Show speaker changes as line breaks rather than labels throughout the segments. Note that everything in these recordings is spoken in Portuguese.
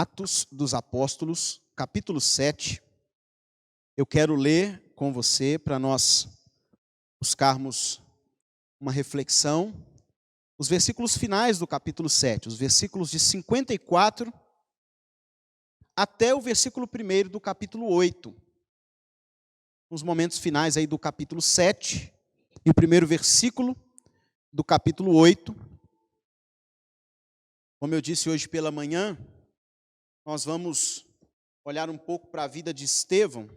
Atos dos Apóstolos, capítulo 7. Eu quero ler com você para nós buscarmos uma reflexão. Os versículos finais do capítulo 7, os versículos de 54 até o versículo 1 do capítulo 8. Nos momentos finais aí do capítulo 7 e o primeiro versículo do capítulo 8. Como eu disse hoje pela manhã, nós vamos olhar um pouco para a vida de Estevão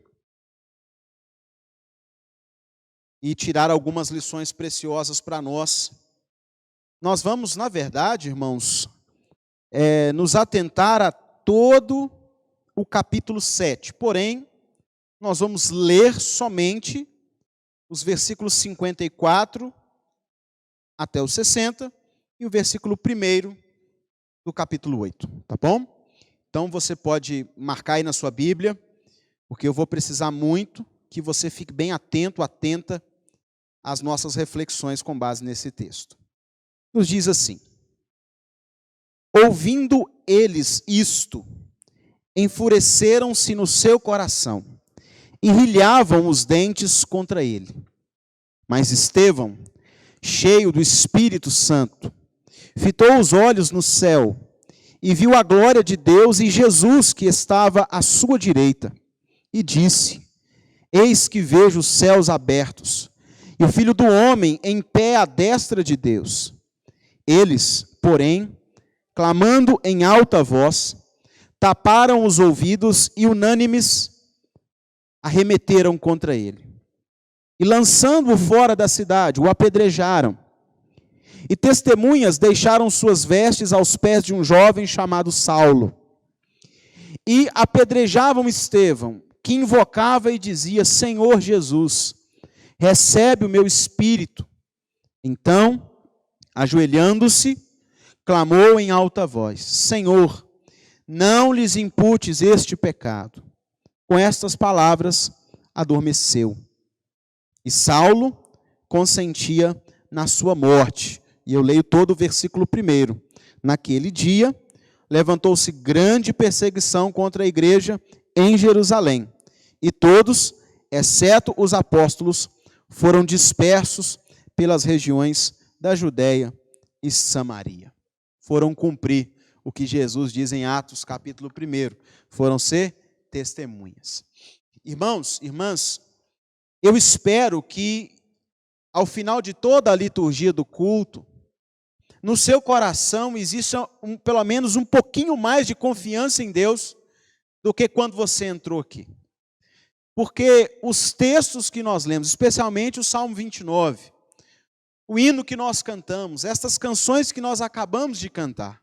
e tirar algumas lições preciosas para nós. Nós vamos, na verdade, irmãos, nos atentar a todo o capítulo 7. Porém, nós vamos ler somente os versículos 54 até os 60 e o versículo 1 do capítulo 8, tá bom? Então você pode marcar aí na sua Bíblia, porque eu vou precisar muito que você fique bem atento, atenta às nossas reflexões com base nesse texto. Nos diz assim: ouvindo eles isto, enfureceram-se no seu coração e rilhavam os dentes contra ele. Mas Estevão, cheio do Espírito Santo, fitou os olhos no céu e viu a glória de Deus e Jesus que estava à sua direita, e disse: eis que vejo os céus abertos e o Filho do Homem em pé à destra de Deus. Eles, porém, clamando em alta voz, taparam os ouvidos e unânimes arremeteram contra ele. E lançando-o fora da cidade, o apedrejaram. E testemunhas deixaram suas vestes aos pés de um jovem chamado Saulo. E apedrejavam Estevão, que invocava e dizia: Senhor Jesus, recebe o meu espírito. Então, ajoelhando-se, clamou em alta voz: Senhor, não lhes imputes este pecado. Com estas palavras, adormeceu. E Saulo consentia na sua morte. E eu leio todo o versículo 1. Naquele dia, levantou-se grande perseguição contra a igreja em Jerusalém. E todos, exceto os apóstolos, foram dispersos pelas regiões da Judéia e Samaria. Foram cumprir o que Jesus diz em Atos, capítulo 1. Foram ser testemunhas. Irmãos, irmãs, eu espero que, ao final de toda a liturgia do culto, no seu coração exista pelo menos um pouquinho mais de confiança em Deus do que quando você entrou aqui. Porque os textos que nós lemos, especialmente o Salmo 29, o hino que nós cantamos, estas canções que nós acabamos de cantar,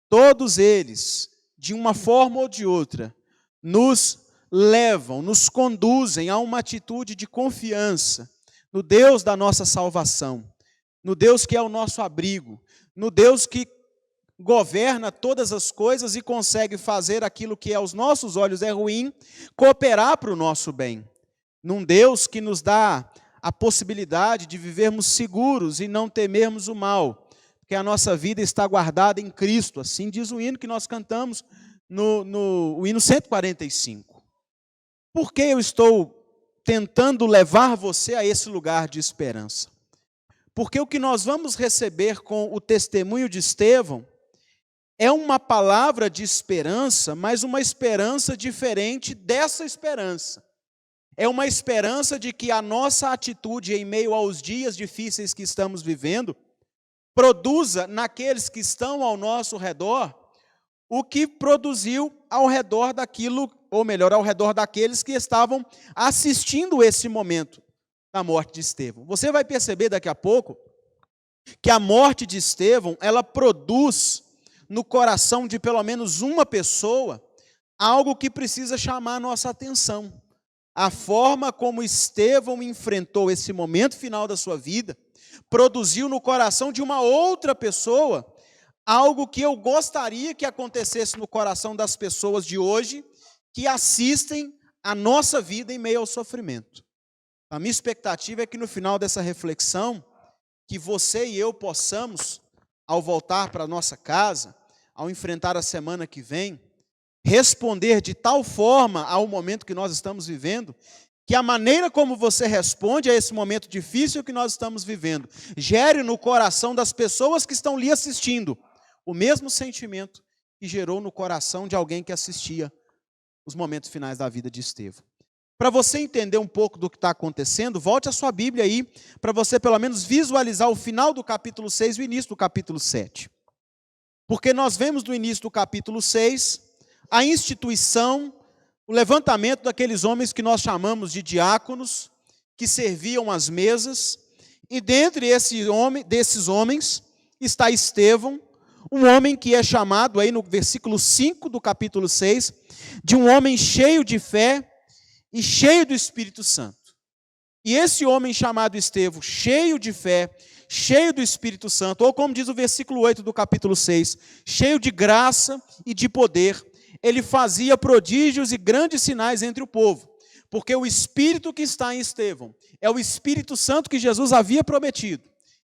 todos eles, de uma forma ou de outra, nos levam, nos conduzem a uma atitude de confiança no Deus da nossa salvação, no Deus que é o nosso abrigo, no Deus que governa todas as coisas e consegue fazer aquilo que aos nossos olhos é ruim, cooperar para o nosso bem. Num Deus que nos dá a possibilidade de vivermos seguros e não temermos o mal, porque a nossa vida está guardada em Cristo, assim diz o hino que nós cantamos no hino 145. Por que eu estou tentando levar você a esse lugar de esperança? Porque o que nós vamos receber com o testemunho de Estevão é uma palavra de esperança, mas uma esperança diferente dessa esperança. É uma esperança de que a nossa atitude em meio aos dias difíceis que estamos vivendo produza naqueles que estão ao nosso redor o que produziu ao redor daquilo, ou melhor, ao redor daqueles que estavam assistindo esse momento da morte de Estevão. Você vai perceber daqui a pouco que a morte de Estevão, ela produz no coração de pelo menos uma pessoa algo que precisa chamar a nossa atenção. A forma como Estevão enfrentou esse momento final da sua vida produziu no coração de uma outra pessoa algo que eu gostaria que acontecesse no coração das pessoas de hoje que assistem a nossa vida em meio ao sofrimento. A minha expectativa é que no final dessa reflexão, que você e eu possamos, ao voltar para a nossa casa, ao enfrentar a semana que vem, responder de tal forma ao momento que nós estamos vivendo, que a maneira como você responde a esse momento difícil que nós estamos vivendo, gere no coração das pessoas que estão lhe assistindo o mesmo sentimento que gerou no coração de alguém que assistia os momentos finais da vida de Estevão. Para você entender um pouco do que está acontecendo, volte a sua Bíblia aí, para você pelo menos visualizar o final do capítulo 6 e o início do capítulo 7. Porque nós vemos no início do capítulo 6 a instituição, o levantamento daqueles homens que nós chamamos de diáconos, que serviam às mesas, e dentre desses homens está Estevão, um homem que é chamado aí no versículo 5 do capítulo 6, de um homem cheio de fé e cheio do Espírito Santo. E esse homem chamado Estevão, cheio de fé, cheio do Espírito Santo, ou como diz o versículo 8 do capítulo 6, cheio de graça e de poder, ele fazia prodígios e grandes sinais entre o povo, porque o Espírito que está em Estevão é o Espírito Santo que Jesus havia prometido.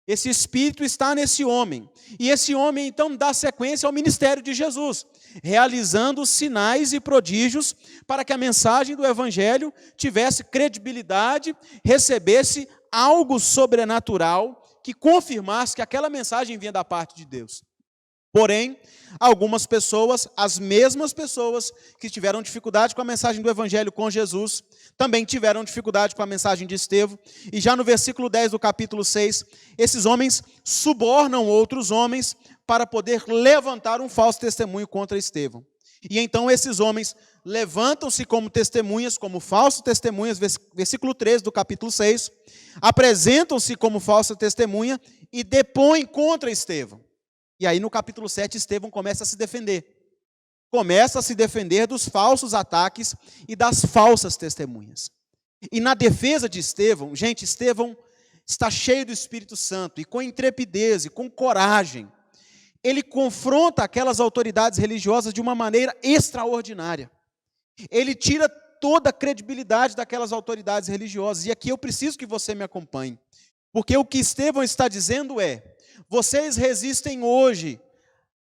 Esse Espírito está nesse homem, e esse homem então dá sequência ao ministério de Jesus, realizando sinais e prodígios para que a mensagem do Evangelho tivesse credibilidade, recebesse algo sobrenatural que confirmasse que aquela mensagem vinha da parte de Deus. Porém, algumas pessoas, as mesmas pessoas que tiveram dificuldade com a mensagem do Evangelho com Jesus, também tiveram dificuldade com a mensagem de Estevão, e já no versículo 10 do capítulo 6, esses homens subornam outros homens para poder levantar um falso testemunho contra Estevão. E então esses homens levantam-se como testemunhas, como falsos testemunhas, versículo 13 do capítulo 6, apresentam-se como falsa testemunha e depõem contra Estevão. E aí no capítulo 7, Estevão começa a se defender. Começa a se defender dos falsos ataques e das falsas testemunhas. E na defesa de Estevão, gente, Estevão está cheio do Espírito Santo, e com intrepidez e com coragem, ele confronta aquelas autoridades religiosas de uma maneira extraordinária. Ele tira toda a credibilidade daquelas autoridades religiosas. E aqui eu preciso que você me acompanhe. Porque o que Estevão está dizendo é: vocês resistem hoje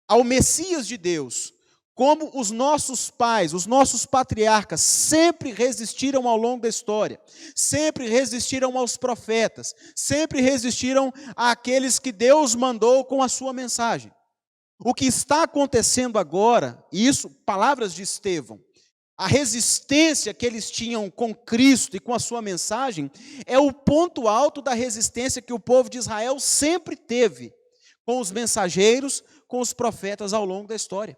ao Messias de Deus, como os nossos pais, os nossos patriarcas sempre resistiram ao longo da história, sempre resistiram aos profetas, sempre resistiram àqueles que Deus mandou com a sua mensagem. O que está acontecendo agora, e isso, palavras de Estevão, a resistência que eles tinham com Cristo e com a sua mensagem, é o ponto alto da resistência que o povo de Israel sempre teve com os mensageiros, com os profetas ao longo da história.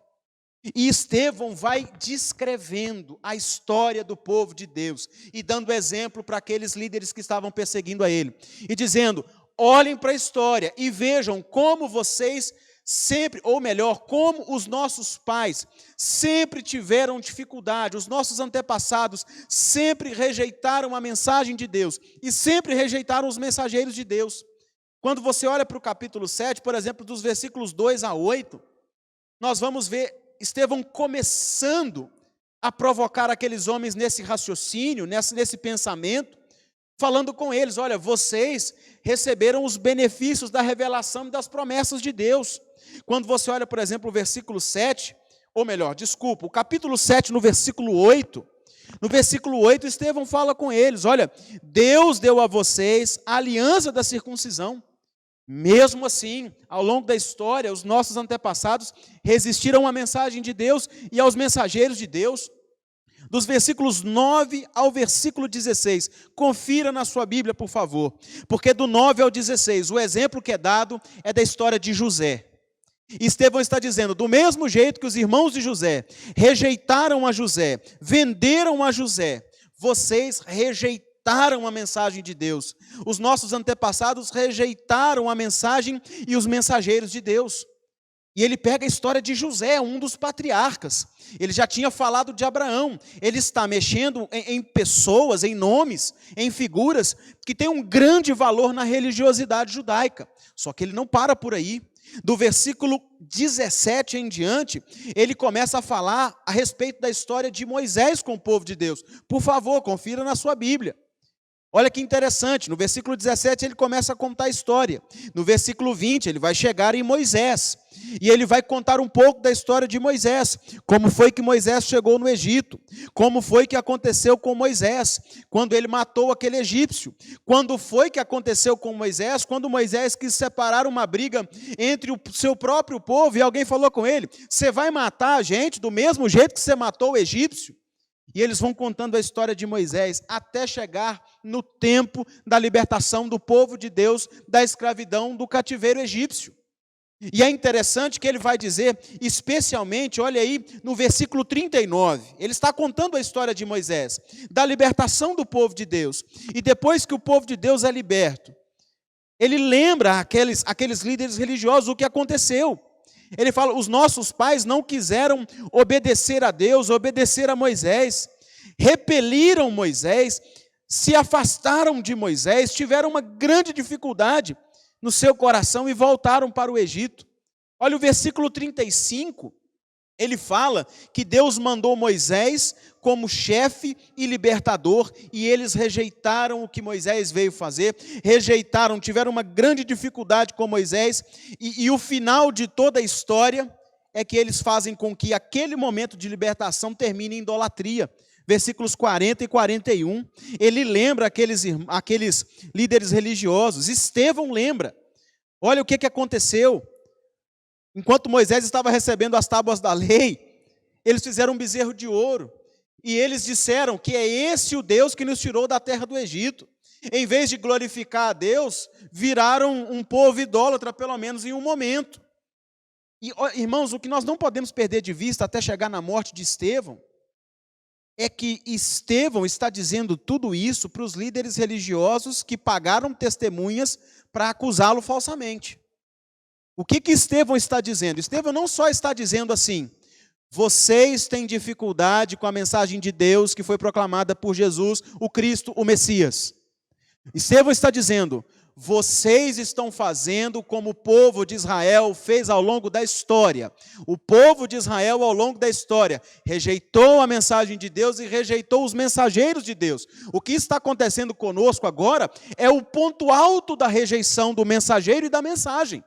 E Estevão vai descrevendo a história do povo de Deus e dando exemplo para aqueles líderes que estavam perseguindo a ele. E dizendo: olhem para a história e vejam como vocês sempre, ou melhor, como os nossos pais sempre tiveram dificuldade, os nossos antepassados sempre rejeitaram a mensagem de Deus e sempre rejeitaram os mensageiros de Deus. Quando você olha para o capítulo 7, por exemplo, dos versículos 2 a 8, nós vamos ver Estevão começando a provocar aqueles homens nesse raciocínio, nesse pensamento, falando com eles: olha, vocês receberam os benefícios da revelação e das promessas de Deus. Quando você olha, por exemplo, o versículo 7, ou melhor, desculpa, o capítulo 7, no versículo 8, Estevão fala com eles: olha, Deus deu a vocês a aliança da circuncisão. Mesmo assim, ao longo da história, os nossos antepassados resistiram à mensagem de Deus e aos mensageiros de Deus. Dos versículos 9 ao versículo 16, confira na sua Bíblia, por favor, porque do 9 ao 16, o exemplo que é dado é da história de José. Estevão está dizendo: do mesmo jeito que os irmãos de José rejeitaram a José, venderam a José, vocês rejeitaram a mensagem de Deus. Os nossos antepassados rejeitaram a mensagem e os mensageiros de Deus. E ele pega a história de José, um dos patriarcas. Ele já tinha falado de Abraão. Ele está mexendo em pessoas, em nomes, em figuras que têm um grande valor na religiosidade judaica. Só que ele não para por aí. Do versículo 17 em diante, ele começa a falar a respeito da história de Moisés com o povo de Deus. Por favor, confira na sua Bíblia. Olha que interessante, no versículo 17 ele começa a contar a história. No versículo 20 ele vai chegar em Moisés. E ele vai contar um pouco da história de Moisés. Como foi que Moisés chegou no Egito. Como foi que aconteceu com Moisés, quando ele matou aquele egípcio. Quando foi que aconteceu com Moisés, quando Moisés quis separar uma briga entre o seu próprio povo. E alguém falou com ele, você vai matar a gente do mesmo jeito que você matou o egípcio? E eles vão contando a história de Moisés até chegar no tempo da libertação do povo de Deus da escravidão do cativeiro egípcio. E é interessante que ele vai dizer, especialmente, olha aí, no versículo 39, ele está contando a história de Moisés, da libertação do povo de Deus. E depois que o povo de Deus é liberto, ele lembra aqueles líderes religiosos o que aconteceu. Ele fala, os nossos pais não quiseram obedecer a Deus, obedecer a Moisés, repeliram Moisés, se afastaram de Moisés, tiveram uma grande dificuldade no seu coração e voltaram para o Egito. Olha o versículo 35, ele fala que Deus mandou Moisés como chefe e libertador, e eles rejeitaram o que Moisés veio fazer, rejeitaram, tiveram uma grande dificuldade com Moisés, e o final de toda a história é que eles fazem com que aquele momento de libertação termine em idolatria. Versículos 40 e 41, ele lembra aqueles líderes religiosos, Estevão lembra, olha o que aconteceu, enquanto Moisés estava recebendo as tábuas da lei, eles fizeram um bezerro de ouro, e eles disseram que é esse o Deus que nos tirou da terra do Egito. Em vez de glorificar a Deus, viraram um povo idólatra, pelo menos em um momento. E, irmãos, o que nós não podemos perder de vista até chegar na morte de Estevão, é que Estevão está dizendo tudo isso para os líderes religiosos que pagaram testemunhas para acusá-lo falsamente. O que Estevão está dizendo? Estevão não só está dizendo assim, vocês têm dificuldade com a mensagem de Deus que foi proclamada por Jesus, o Cristo, o Messias. Estevão está dizendo, vocês estão fazendo como o povo de Israel fez ao longo da história. O povo de Israel, ao longo da história, rejeitou a mensagem de Deus e rejeitou os mensageiros de Deus. O que está acontecendo conosco agora é o ponto alto da rejeição do mensageiro e da mensagem.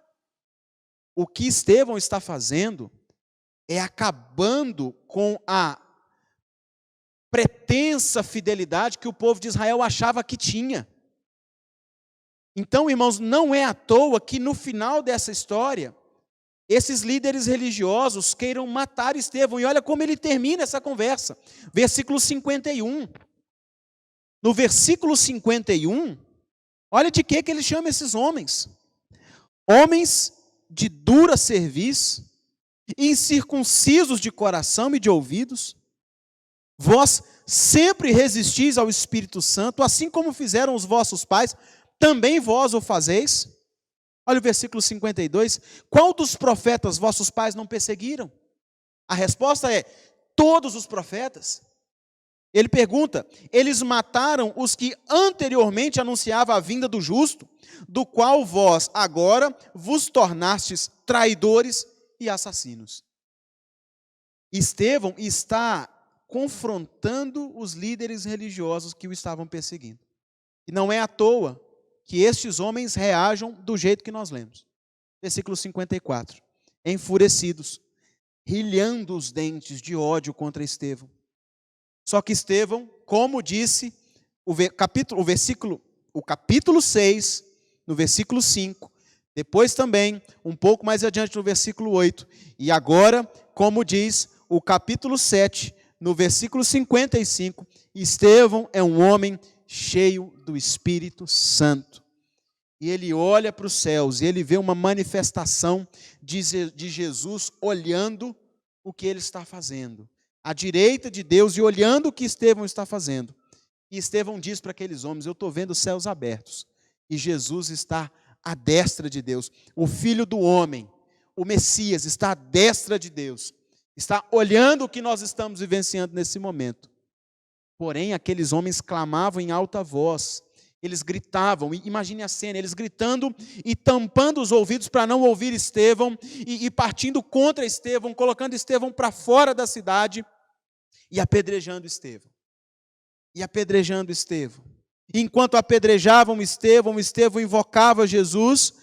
O que Estevão está fazendo é acabando com a pretensa fidelidade que o povo de Israel achava que tinha. Então, irmãos, não é à toa que no final dessa história, esses líderes religiosos queiram matar Estevão. E olha como ele termina essa conversa. Versículo 51. No versículo 51, olha de que ele chama esses homens. Homens de dura cerviz, incircuncisos de coração e de ouvidos, vós sempre resistis ao Espírito Santo, assim como fizeram os vossos pais, também vós o fazeis. Olha o versículo 52, qual dos profetas vossos pais não perseguiram? A resposta é, todos os profetas. Ele pergunta, eles mataram os que anteriormente anunciavam a vinda do justo, do qual vós agora vos tornastes traidores e assassinos. Estevão está confrontando os líderes religiosos que o estavam perseguindo. E não é à toa que estes homens reajam do jeito que nós lemos. Versículo 54. Enfurecidos, rilhando os dentes de ódio contra Estevão. Só que Estevão, como disse o capítulo 6, no versículo 5, depois também, um pouco mais adiante no versículo 8, e agora, como diz o capítulo 7, no versículo 55, Estevão é um homem cheio do Espírito Santo. E ele olha para os céus, e ele vê uma manifestação de Jesus olhando o que ele está fazendo. À direita de Deus e olhando o que Estevão está fazendo. E Estevão diz para aqueles homens, eu estou vendo os céus abertos. E Jesus está à destra de Deus. O Filho do Homem, o Messias, está à destra de Deus. Está olhando o que nós estamos vivenciando nesse momento. Porém, aqueles homens clamavam em alta voz. Eles gritavam, imagine a cena, eles gritando e tampando os ouvidos para não ouvir Estevão, e partindo contra Estevão, colocando Estevão para fora da cidade, e apedrejando Estevão. Enquanto apedrejavam Estevão, Estevão invocava Jesus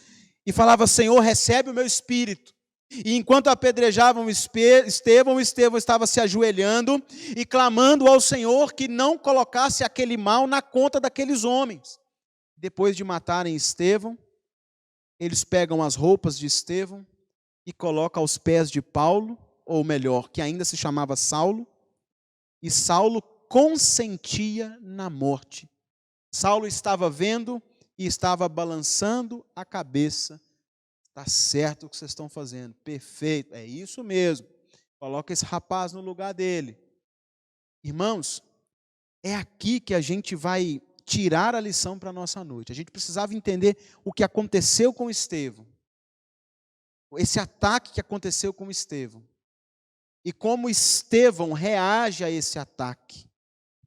e falava: Senhor, recebe o meu espírito. E enquanto apedrejavam Estevão, Estevão estava se ajoelhando e clamando ao Senhor que não colocasse aquele mal na conta daqueles homens. Depois de matarem Estevão, eles pegam as roupas de Estevão e colocam aos pés de Paulo, ou melhor, que ainda se chamava Saulo, e Saulo consentia na morte. Saulo estava vendo e estava balançando a cabeça. Está certo o que vocês estão fazendo, perfeito, é isso mesmo. Coloca esse rapaz no lugar dele. Irmãos, é aqui que a gente vai tirar a lição para a nossa noite. A gente precisava entender o que aconteceu com Estevão. Esse ataque que aconteceu com Estevão. E como Estevão reage a esse ataque.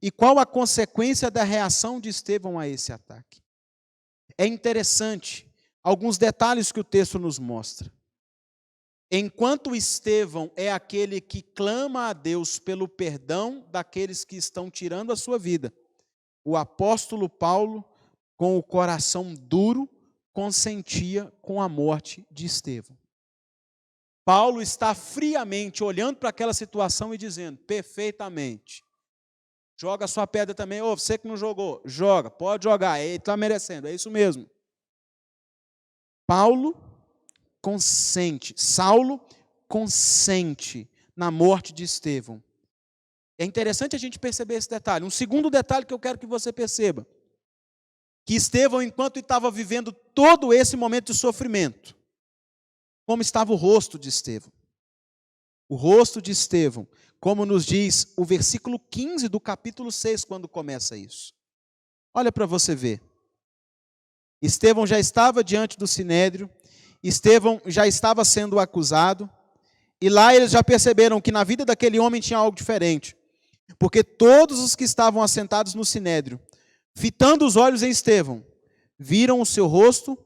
E qual a consequência da reação de Estevão a esse ataque. É interessante alguns detalhes que o texto nos mostra. Enquanto Estevão é aquele que clama a Deus pelo perdão daqueles que estão tirando a sua vida, o apóstolo Paulo, com o coração duro, consentia com a morte de Estevão. Paulo está friamente olhando para aquela situação e dizendo: perfeitamente. Joga a sua pedra também. Ô, você que não jogou, joga, pode jogar, ele está merecendo, é isso mesmo. Paulo consente, Saulo consente na morte de Estevão. É interessante a gente perceber esse detalhe. Um segundo detalhe que eu quero que você perceba. Que Estevão, enquanto estava vivendo todo esse momento de sofrimento, como estava o rosto de Estevão? O rosto de Estevão, como nos diz o versículo 15 do capítulo 6, quando começa isso. Olha para você ver. Estevão já estava diante do sinédrio, Estevão já estava sendo acusado, e lá eles já perceberam que na vida daquele homem tinha algo diferente, porque todos os que estavam assentados no sinédrio, fitando os olhos em Estevão, viram o seu rosto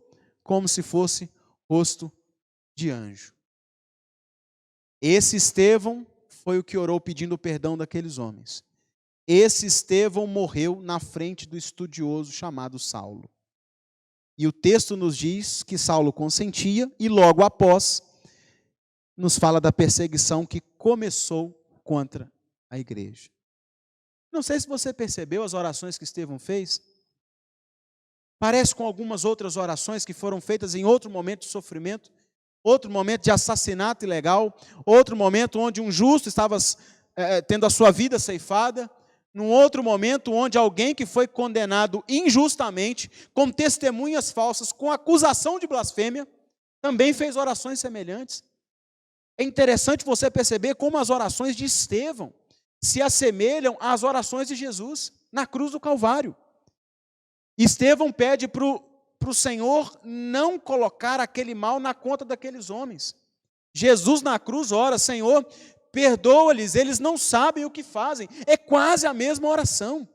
como se fosse rosto de anjo. Esse Estevão foi o que orou pedindo perdão daqueles homens. Esse Estevão morreu na frente do estudioso chamado Saulo. E o texto nos diz que Saulo consentia e logo após nos fala da perseguição que começou contra a igreja. Não sei se você percebeu as orações que Estevão fez. Parece com algumas outras orações que foram feitas em outro momento de sofrimento, outro momento de assassinato ilegal, outro momento onde um justo estava tendo a sua vida ceifada, num outro momento onde alguém que foi condenado injustamente, com testemunhas falsas, com acusação de blasfêmia, também fez orações semelhantes. É interessante você perceber como as orações de Estevão se assemelham às orações de Jesus na cruz do Calvário. Estevão pede para o Senhor não colocar aquele mal na conta daqueles homens. Jesus na cruz ora: Senhor, perdoa-lhes, eles não sabem o que fazem. É quase a mesma oração.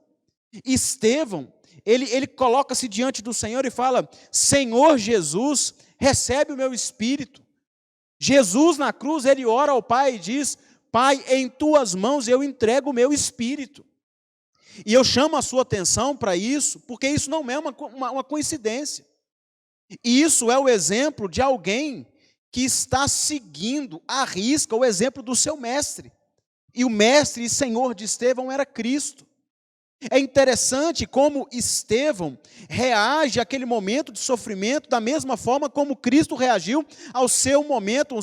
Estevão, ele coloca-se diante do Senhor e fala: Senhor Jesus, recebe o meu espírito. Jesus na cruz, ele ora ao Pai e diz: Pai, em tuas mãos eu entrego o meu espírito. E eu chamo a sua atenção para isso, porque isso não é uma coincidência. Isso é o exemplo de alguém que está seguindo à risca o exemplo do seu mestre. E o mestre e Senhor de Estevão era Cristo. É interessante como Estevão reage àquele momento de sofrimento da mesma forma como Cristo reagiu ao seu momento,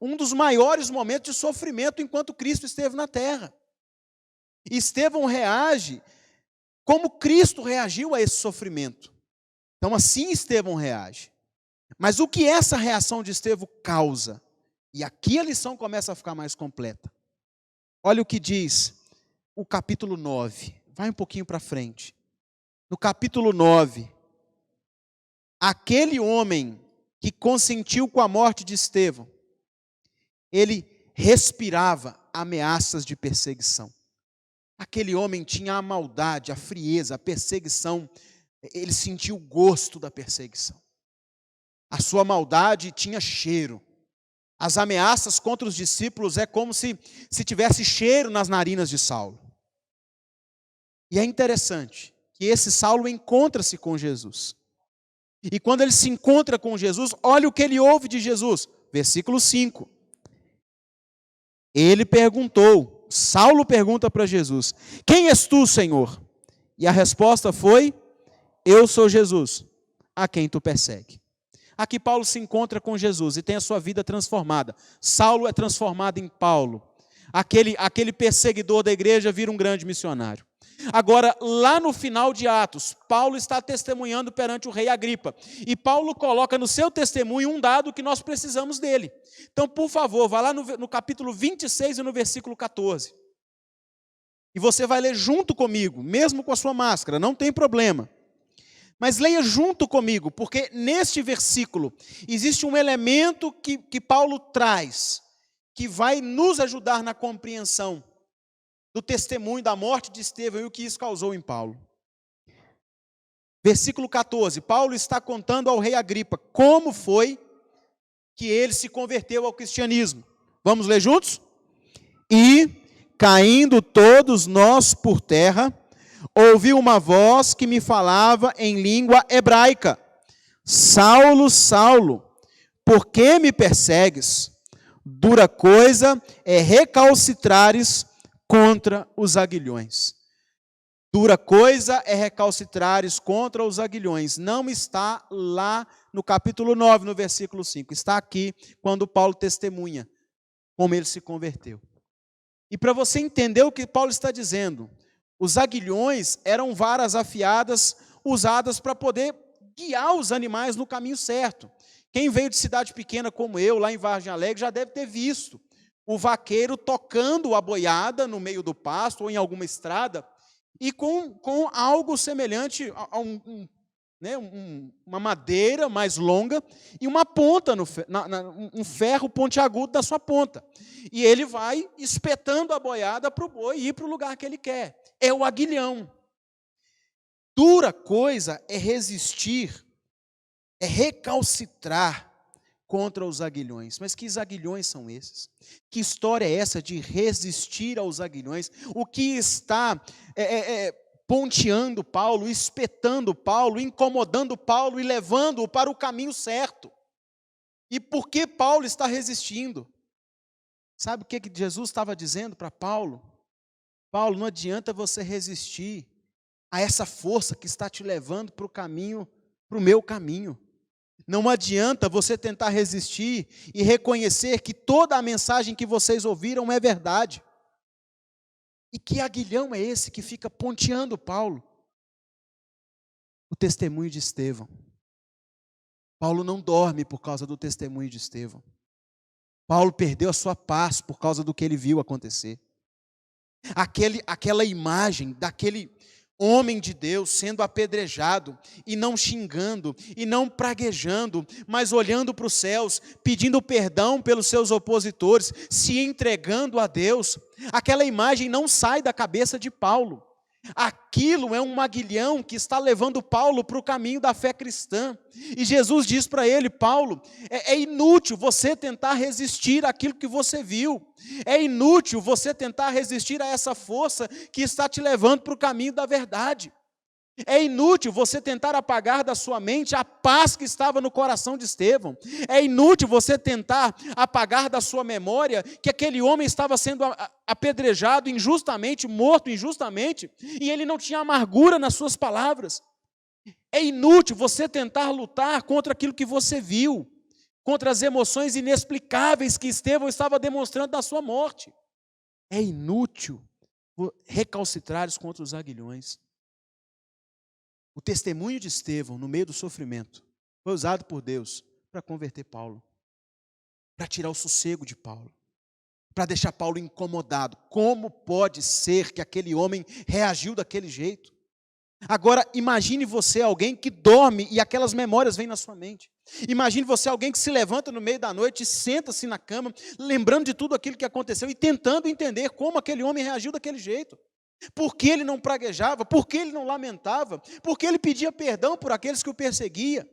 um dos maiores momentos de sofrimento enquanto Cristo esteve na terra. Estevão reage como Cristo reagiu a esse sofrimento. Então assim Estevão reage. Mas o que essa reação de Estevão causa? E aqui a lição começa a ficar mais completa. Olha o que diz o capítulo 9. Vai um pouquinho para frente. No capítulo 9, aquele homem que consentiu com a morte de Estevão, ele respirava ameaças de perseguição. Aquele homem tinha a maldade, a frieza, a perseguição. Ele sentiu o gosto da perseguição. A sua maldade tinha cheiro. As ameaças contra os discípulos é como se tivesse cheiro nas narinas de Saulo. E é interessante que esse Saulo encontra-se com Jesus. E quando ele se encontra com Jesus, olha o que ele ouve de Jesus. Versículo 5. Ele perguntou, Saulo pergunta para Jesus: quem és tu, Senhor? E a resposta foi: eu sou Jesus, a quem tu persegue. Aqui Paulo se encontra com Jesus e tem a sua vida transformada. Saulo é transformado em Paulo. Aquele perseguidor da igreja vira um grande missionário. Agora, lá no final de Atos, Paulo está testemunhando perante o rei Agripa. E Paulo coloca no seu testemunho um dado que nós precisamos dele. Então, por favor, vá lá no capítulo 26 e no versículo 14. E você vai ler junto comigo, mesmo com a sua máscara, não tem problema. Mas leia junto comigo, porque neste versículo existe um elemento que Paulo traz, que vai nos ajudar na compreensão do testemunho da morte de Estevão e o que isso causou em Paulo. Versículo 14, Paulo está contando ao rei Agripa como foi que ele se converteu ao cristianismo. Vamos ler juntos? E, caindo todos nós por terra, ouvi uma voz que me falava em língua hebraica: Saulo, Saulo, por que me persegues? Dura coisa é recalcitrares contra os aguilhões. Dura coisa é recalcitrares contra os aguilhões. Não está lá no capítulo 9, no versículo 5. Está aqui quando Paulo testemunha como ele se converteu. E para você entender o que Paulo está dizendo, os aguilhões eram varas afiadas usadas para poder guiar os animais no caminho certo. Quem veio de cidade pequena como eu, lá em Vargem Alegre, já deve ter visto o vaqueiro tocando a boiada no meio do pasto ou em alguma estrada e com algo semelhante a uma madeira mais longa e uma ponta, um ferro pontiagudo da sua ponta. E ele vai espetando a boiada para o boi ir para o lugar que ele quer. É o aguilhão. Dura coisa é resistir, é recalcitrar contra os aguilhões. Mas que aguilhões são esses? Que história é essa de resistir aos aguilhões? O que está ponteando Paulo, espetando Paulo, incomodando Paulo e levando-o para o caminho certo? E por que Paulo está resistindo? Sabe o que Jesus estava dizendo para Paulo? Paulo, não adianta você resistir a essa força que está te levando para o caminho, para o meu caminho. Não adianta você tentar resistir e reconhecer que toda a mensagem que vocês ouviram é verdade. E que aguilhão é esse que fica ponteando Paulo? O testemunho de Estevão. Paulo não dorme por causa do testemunho de Estevão. Paulo perdeu a sua paz por causa do que ele viu acontecer. Aquela imagem daquele homem de Deus sendo apedrejado e não xingando e não praguejando, mas olhando para os céus, pedindo perdão pelos seus opositores, se entregando a Deus. Aquela imagem não sai da cabeça de Paulo. Aquilo é um aguilhão que está levando Paulo para o caminho da fé cristã. E Jesus diz para ele: Paulo, é inútil você tentar resistir àquilo que você viu. É inútil você tentar resistir a essa força que está te levando para o caminho da verdade. É inútil você tentar apagar da sua mente a paz que estava no coração de Estevão. É inútil você tentar apagar da sua memória que aquele homem estava sendo apedrejado injustamente, morto injustamente, e ele não tinha amargura nas suas palavras. É inútil você tentar lutar contra aquilo que você viu, contra as emoções inexplicáveis que Estevão estava demonstrando na sua morte. É inútil recalcitrares contra os aguilhões. O testemunho de Estevão, no meio do sofrimento, foi usado por Deus para converter Paulo, para tirar o sossego de Paulo, para deixar Paulo incomodado. Como pode ser que aquele homem reagiu daquele jeito? Agora, imagine você alguém que dorme e aquelas memórias vêm na sua mente. Imagine você alguém que se levanta no meio da noite e senta-se na cama, lembrando de tudo aquilo que aconteceu e tentando entender como aquele homem reagiu daquele jeito. Por que ele não praguejava? Por que ele não lamentava? Por que ele pedia perdão por aqueles que o perseguiam?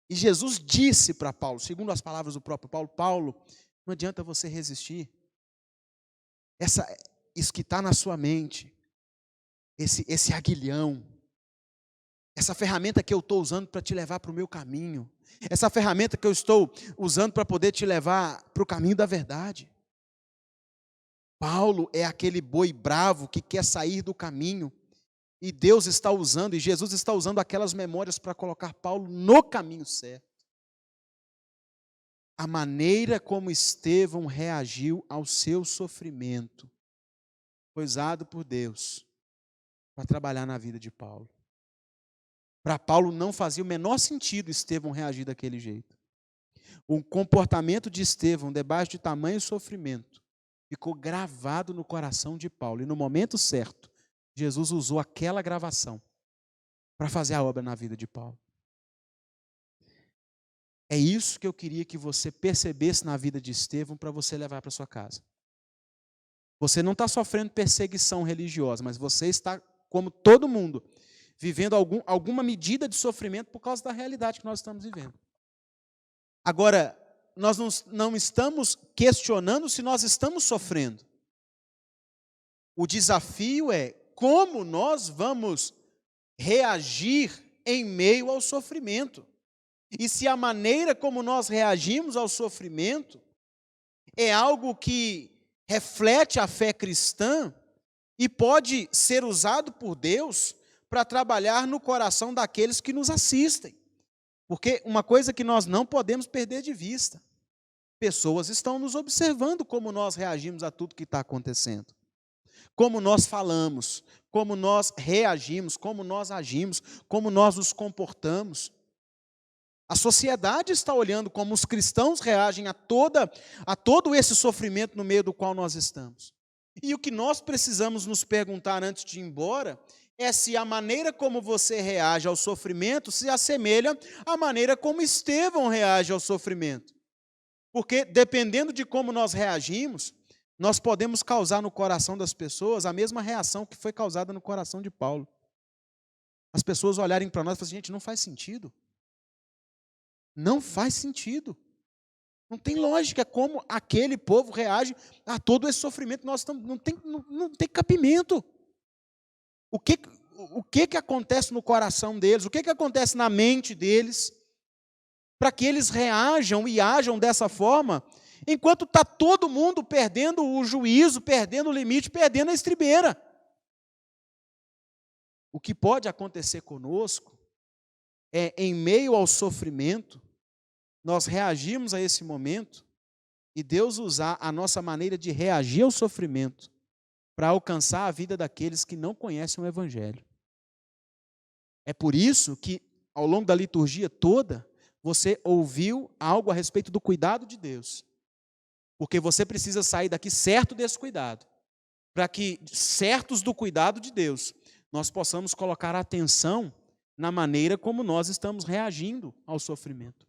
E Jesus disse para Paulo, segundo as palavras do próprio Paulo: Paulo, não adianta você resistir. Isso que está na sua mente esse aguilhão, essa ferramenta que eu estou usando para te levar para o meu caminho, essa ferramenta que eu estou usando para poder te levar para o caminho da verdade. Paulo é aquele boi bravo que quer sair do caminho, e Deus está usando, e Jesus está usando aquelas memórias para colocar Paulo no caminho certo. A maneira como Estevão reagiu ao seu sofrimento foi usado por Deus para trabalhar na vida de Paulo. Para Paulo não fazia o menor sentido Estevão reagir daquele jeito. O comportamento de Estevão, debaixo de tamanho sofrimento, ficou gravado no coração de Paulo. E no momento certo, Jesus usou aquela gravação para fazer a obra na vida de Paulo. É isso que eu queria que você percebesse na vida de Estevão para você levar para sua casa. Você não está sofrendo perseguição religiosa, mas você está, como todo mundo, vivendo alguma medida de sofrimento por causa da realidade que nós estamos vivendo. Agora, nós não estamos questionando se nós estamos sofrendo. O desafio é como nós vamos reagir em meio ao sofrimento. E se a maneira como nós reagimos ao sofrimento é algo que reflete a fé cristã e pode ser usado por Deus para trabalhar no coração daqueles que nos assistem. Porque uma coisa que nós não podemos perder de vista, pessoas estão nos observando como nós reagimos a tudo que está acontecendo. Como nós falamos, como nós reagimos, como nós agimos, como nós nos comportamos. A sociedade está olhando como os cristãos reagem a todo esse sofrimento no meio do qual nós estamos. E o que nós precisamos nos perguntar antes de ir embora é se a maneira como você reage ao sofrimento se assemelha à maneira como Estevão reage ao sofrimento. Porque dependendo de como nós reagimos, nós podemos causar no coração das pessoas a mesma reação que foi causada no coração de Paulo. As pessoas olharem para nós e falarem, gente, não faz sentido. Não faz sentido. Não tem lógica como aquele povo reage a todo esse sofrimento. Não tem cabimento. O que acontece no coração deles? O que acontece na mente deles? Para que eles reajam e ajam dessa forma, enquanto está todo mundo perdendo o juízo, perdendo o limite, perdendo a estribeira. O que pode acontecer conosco é, em meio ao sofrimento, nós reagirmos a esse momento e Deus usar a nossa maneira de reagir ao sofrimento para alcançar a vida daqueles que não conhecem o Evangelho. É por isso que, ao longo da liturgia toda, você ouviu algo a respeito do cuidado de Deus. Porque você precisa sair daqui certo desse cuidado, para que, certos do cuidado de Deus, nós possamos colocar atenção na maneira como nós estamos reagindo ao sofrimento.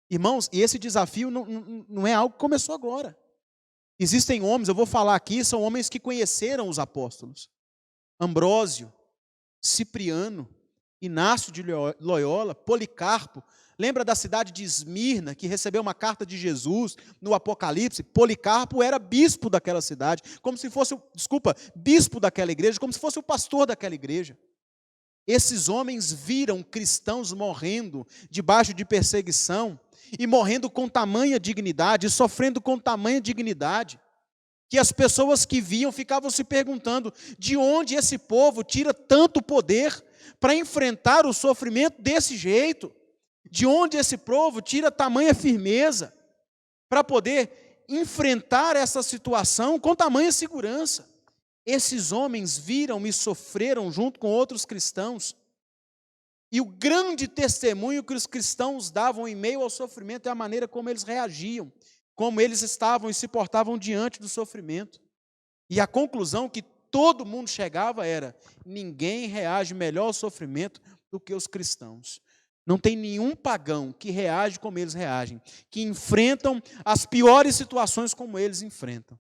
Irmãos, e esse desafio não é algo que começou agora. Existem homens, eu vou falar aqui, são homens que conheceram os apóstolos. Ambrósio, Cipriano, Inácio de Loyola, Policarpo. Lembra da cidade de Esmirna, que recebeu uma carta de Jesus no Apocalipse? Policarpo era bispo daquela cidade, como se fosse, bispo daquela igreja, como se fosse o pastor daquela igreja. Esses homens viram cristãos morrendo debaixo de perseguição, e morrendo com tamanha dignidade, e sofrendo com tamanha dignidade, que as pessoas que viam ficavam se perguntando de onde esse povo tira tanto poder para enfrentar o sofrimento desse jeito, de onde esse povo tira tamanha firmeza para poder enfrentar essa situação com tamanha segurança. Esses homens viram e sofreram junto com outros cristãos. E o grande testemunho que os cristãos davam em meio ao sofrimento é a maneira como eles reagiam, como eles estavam e se portavam diante do sofrimento. E a conclusão que todo mundo chegava era: ninguém reage melhor ao sofrimento do que os cristãos. Não tem nenhum pagão que reage como eles reagem, que enfrentam as piores situações como eles enfrentam.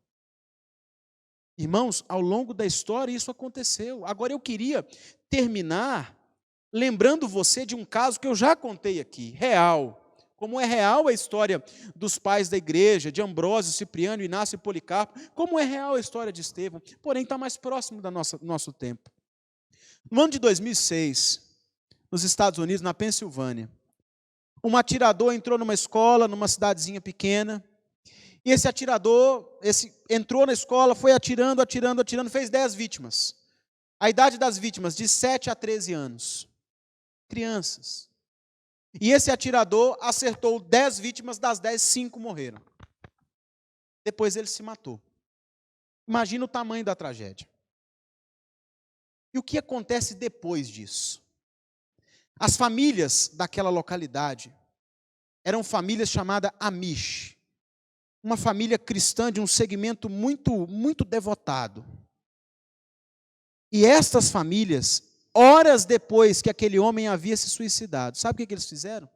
Irmãos, ao longo da história isso aconteceu. Agora eu queria terminar lembrando você de um caso que eu já contei aqui, real. Como é real a história dos pais da igreja, de Ambrósio, Cipriano, Inácio e Policarpo, como é real a história de Estevão, porém está mais próximo do nosso tempo. No ano de 2006, nos Estados Unidos, na Pensilvânia, um atirador entrou numa escola, numa cidadezinha pequena, e esse atirador, entrou na escola, foi atirando, fez 10 vítimas. A idade das vítimas, de 7 a 13 anos. Crianças. E esse atirador acertou 10 vítimas, das 10, 5 morreram. Depois ele se matou. Imagina o tamanho da tragédia. E o que acontece depois disso? As famílias daquela localidade eram famílias chamadas Amish. Uma família cristã de um segmento muito devotado. E estas famílias, horas depois que aquele homem havia se suicidado, sabe o que eles fizeram?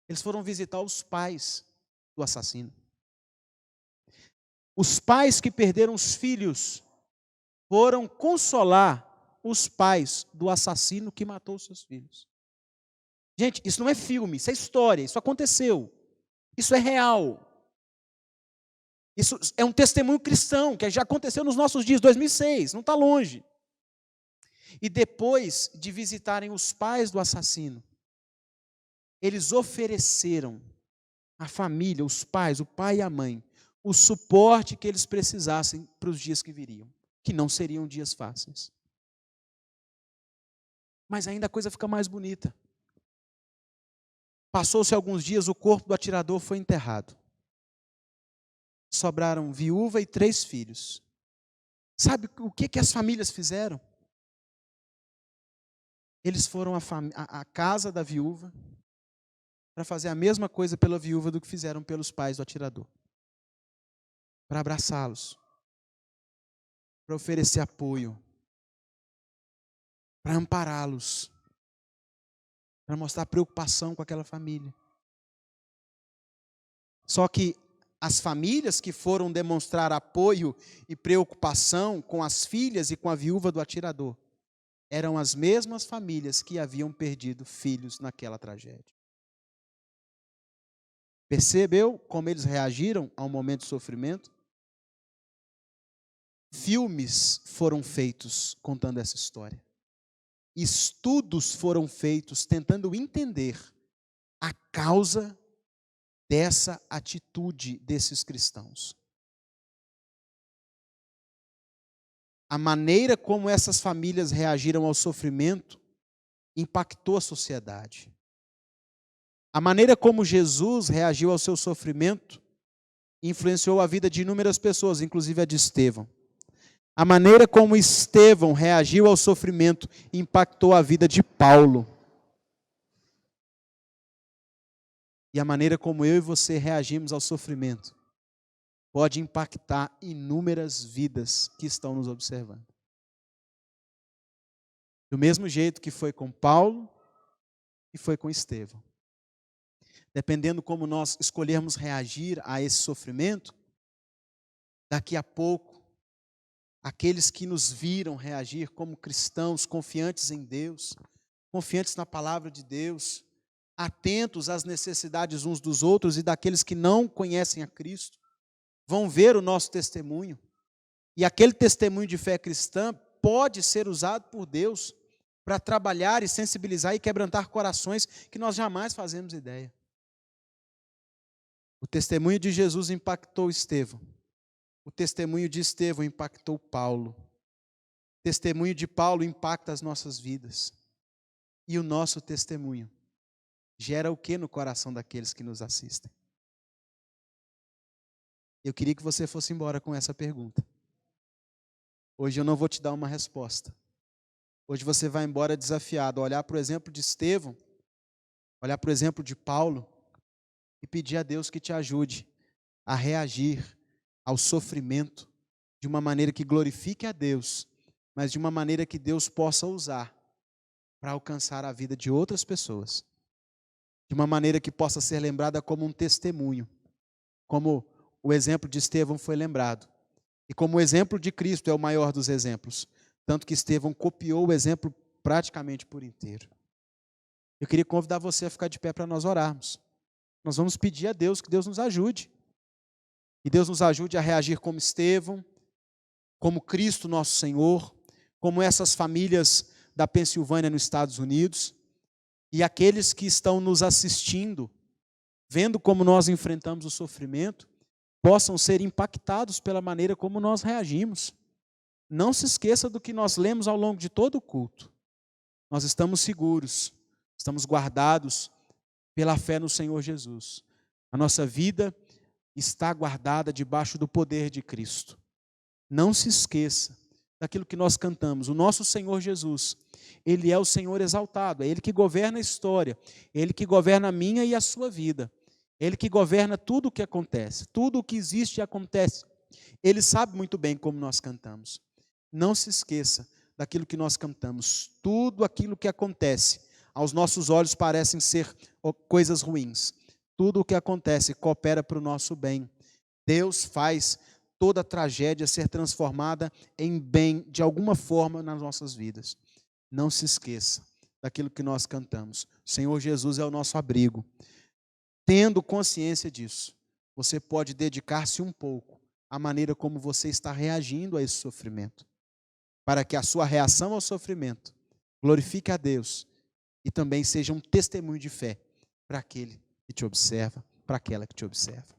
Eles foram visitar os pais do assassino. Os pais que perderam os filhos foram consolar os pais do assassino que matou os seus filhos. Gente, isso não é filme, isso é história, isso aconteceu. Isso é real. Isso é um testemunho cristão, que já aconteceu nos nossos dias, 2006, não está longe. E depois de visitarem os pais do assassino, eles ofereceram à família, os pais, o pai e a mãe, o suporte que eles precisassem para os dias que viriam, que não seriam dias fáceis. Mas ainda a coisa fica mais bonita. Passou-se alguns dias, o corpo do atirador foi enterrado. Sobraram viúva e 3 filhos. Sabe o que as famílias fizeram? Eles foram à casa da viúva para fazer a mesma coisa pela viúva do que fizeram pelos pais do atirador. Para abraçá-los, para oferecer apoio, para ampará-los, para mostrar preocupação com aquela família. Só que as famílias que foram demonstrar apoio e preocupação com as filhas e com a viúva do atirador eram as mesmas famílias que haviam perdido filhos naquela tragédia. Percebeu como eles reagiram ao momento de sofrimento? Filmes foram feitos contando essa história. Estudos foram feitos tentando entender a causa dessa atitude desses cristãos. A maneira como essas famílias reagiram ao sofrimento impactou a sociedade. A maneira como Jesus reagiu ao seu sofrimento influenciou a vida de inúmeras pessoas, inclusive a de Estevão. A maneira como Estevão reagiu ao sofrimento impactou a vida de Paulo. E a maneira como eu e você reagimos ao sofrimento pode impactar inúmeras vidas que estão nos observando. Do mesmo jeito que foi com Paulo e foi com Estevão. Dependendo como nós escolhermos reagir a esse sofrimento, daqui a pouco, aqueles que nos viram reagir como cristãos, confiantes em Deus, confiantes na palavra de Deus, atentos às necessidades uns dos outros e daqueles que não conhecem a Cristo, vão ver o nosso testemunho. E aquele testemunho de fé cristã pode ser usado por Deus para trabalhar e sensibilizar e quebrantar corações que nós jamais fazemos ideia. O testemunho de Jesus impactou Estevão. O testemunho de Estevão impactou Paulo. O testemunho de Paulo impacta as nossas vidas. E o nosso testemunho gera o que no coração daqueles que nos assistem? Eu queria que você fosse embora com essa pergunta. Hoje eu não vou te dar uma resposta. Hoje você vai embora desafiado a olhar para o exemplo de Estevão, olhar para o exemplo de Paulo e pedir a Deus que te ajude a reagir ao sofrimento de uma maneira que glorifique a Deus, mas de uma maneira que Deus possa usar para alcançar a vida de outras pessoas. De uma maneira que possa ser lembrada como um testemunho, como o exemplo de Estevão foi lembrado. E como o exemplo de Cristo é o maior dos exemplos, tanto que Estevão copiou o exemplo praticamente por inteiro. Eu queria convidar você a ficar de pé para nós orarmos. Nós vamos pedir a Deus que Deus nos ajude. E Deus nos ajude a reagir como Estevão, como Cristo nosso Senhor, como essas famílias da Pensilvânia, nos Estados Unidos, e aqueles que estão nos assistindo, vendo como nós enfrentamos o sofrimento, possam ser impactados pela maneira como nós reagimos. Não se esqueça do que nós lemos ao longo de todo o culto. Nós estamos seguros, estamos guardados pela fé no Senhor Jesus. A nossa vida está guardada debaixo do poder de Cristo. Não se esqueça daquilo que nós cantamos. O nosso Senhor Jesus, Ele é o Senhor exaltado, é Ele que governa a história, é Ele que governa a minha e a sua vida, é Ele que governa tudo o que acontece, tudo o que existe e acontece. Ele sabe muito bem como nós cantamos. Não se esqueça daquilo que nós cantamos. Tudo aquilo que acontece, aos nossos olhos parecem ser coisas ruins. Tudo o que acontece coopera para o nosso bem. Deus faz toda tragédia ser transformada em bem, de alguma forma, nas nossas vidas. Não se esqueça daquilo que nós cantamos. O Senhor Jesus é o nosso abrigo. Tendo consciência disso, você pode dedicar-se um pouco à maneira como você está reagindo a esse sofrimento, para que a sua reação ao sofrimento glorifique a Deus e também seja um testemunho de fé para aquele que te observa, para aquela que te observa.